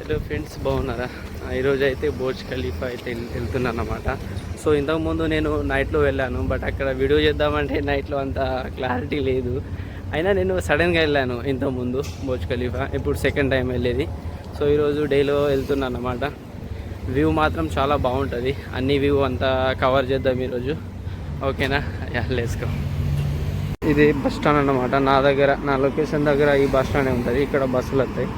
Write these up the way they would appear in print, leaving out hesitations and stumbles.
Hello friends, బాగున్నారా? ఈరోజు అయితే బుర్జ్ ఖలీఫా అయితే వెళ్తున్నాను అన్నమాట. సో ఇంతకుముందు నేను నైట్లో వెళ్ళాను, బట్ అక్కడ వీడియో చేద్దామంటే నైట్లో అంత క్లారిటీ లేదు. అయినా నేను సడన్గా వెళ్ళాను ఇంతకుముందు బుర్జ్ ఖలీఫా. ఇప్పుడు సెకండ్ టైం వెళ్ళేది. సో ఈరోజు డేలో వెళ్తున్నాను అన్నమాట. వ్యూ మాత్రం చాలా బాగుంటుంది. అన్ని వ్యూ అంతా కవర్ చేద్దాం ఈరోజు. ఓకేనా? Let's go. ఇది బస్ స్టాండ్ అన్నమాట. నా లొకేషన్ దగ్గర ఈ బస్ స్టాండే ఉంటుంది. ఇక్కడ బస్సులు వస్తాయి.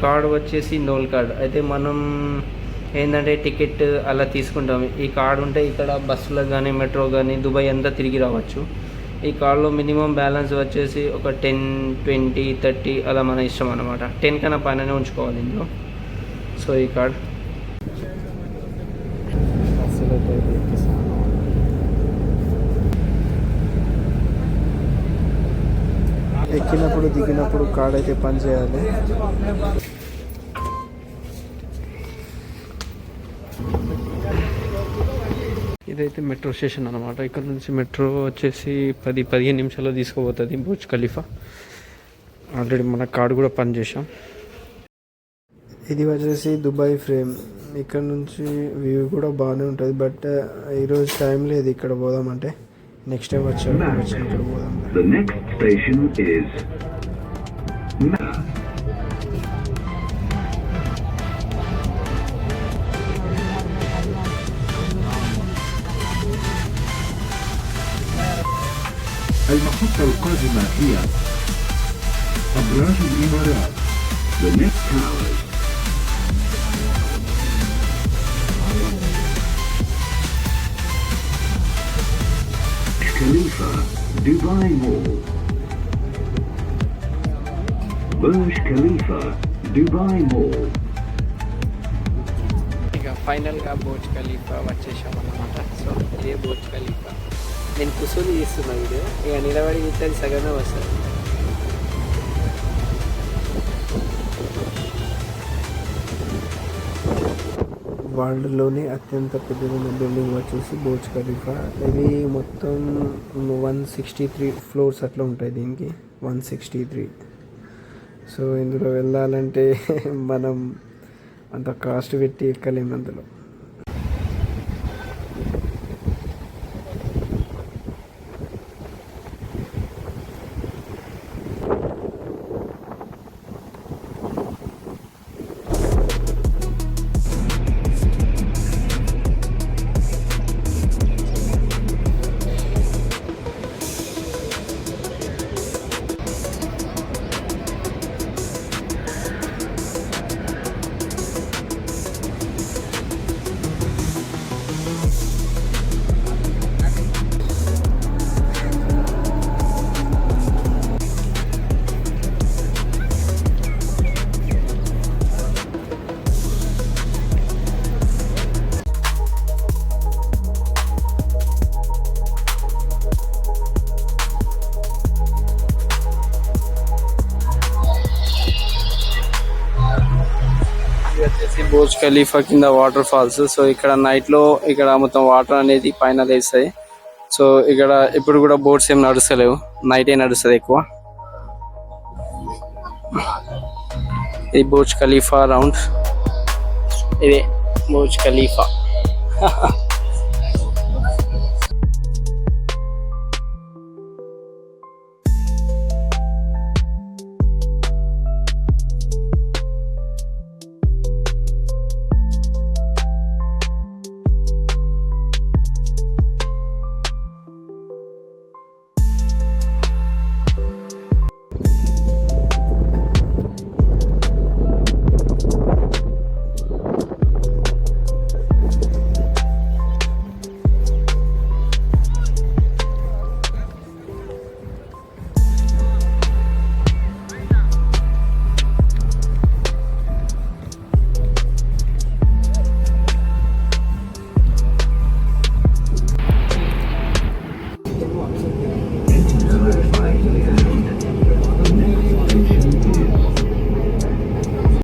కార్డు వచ్చేసి నోల్ కార్డ్. అయితే మనం ఏంటంటే టికెట్ అలా తీసుకుంటాం. ఈ కార్డు ఉంటే ఇక్కడ బస్సులో కానీ మెట్రో కానీ దుబాయ్ అంతా తిరిగి రావచ్చు. ఈ కార్డులో మినిమం బ్యాలెన్స్ వచ్చేసి ఒక 10, 20, 30 అలా మన ఇష్టం అనమాట. 10 కన్నా పైననే ఉంచుకోవాలి ఇందులో. సో ఈ కార్డ్ ఎక్కినప్పుడు దిగినప్పుడు కార్డ్ అయితే పని చేయాలి. ఇదైతే మెట్రో స్టేషన్ అనమాట. ఇక్కడ నుంచి మెట్రో వచ్చేసి 10-15 నిమిషాల్లో తీసుకుపోతుంది బుర్జ్ ఖలీఫా. ఆల్రెడీ మన కార్డు కూడా పని చేసాం. ఇది వచ్చేసి దుబాయ్ ఫ్రేమ్. ఇక్కడ నుంచి వ్యూ కూడా బాగానే ఉంటుంది. బట్ ఈరోజు టైం లేదు ఇక్కడ పోదామంటే. నెక్స్ట్ టైం వచ్చినప్పుడు పోదాం. المحطة القادمة هي أبراج الإمارات. The next tower. Khalifa, Dubai Mall. Burj Khalifa, Dubai Mall. ఇక ఫైనల్గా బుర్జ్ ఖలీఫా వచ్చేసాం అన్నమాట. సో ఇదే బుర్జ్ ఖలీఫా. నేను కూర్చొని తీస్తున్నా వీడియో. ఇక నిలబడి ఇద్దరు సగమే వస్తుంది. వరల్డ్లోనే అత్యంత పెద్దదైన బిల్డింగ్ వచ్చేసి బుర్జ్ ఖలీఫా. ఇది మొత్తం 163 ఫ్లోర్స్ అట్లా ఉంటాయి. దీనికి 163. సో ఇందులో వెళ్ళాలంటే మనం అంత కాస్ట్ పెట్టి ఎక్కలేము అందులో. వచ్చేసి బుర్జ్ ఖలీఫా కింద వాటర్ ఫాల్స్. సో ఇక్కడ నైట్లో ఇక్కడ మొత్తం వాటర్ అనేది పైన లేస్తాయి. సో ఇక్కడ ఇప్పుడు కూడా బోట్స్ ఏం నడుస్తలేవు. నైటే నడుస్తుంది ఎక్కువ. ఇది బుర్జ్ ఖలీఫా రౌండ్. ఇదే బుర్జ్ ఖలీఫా.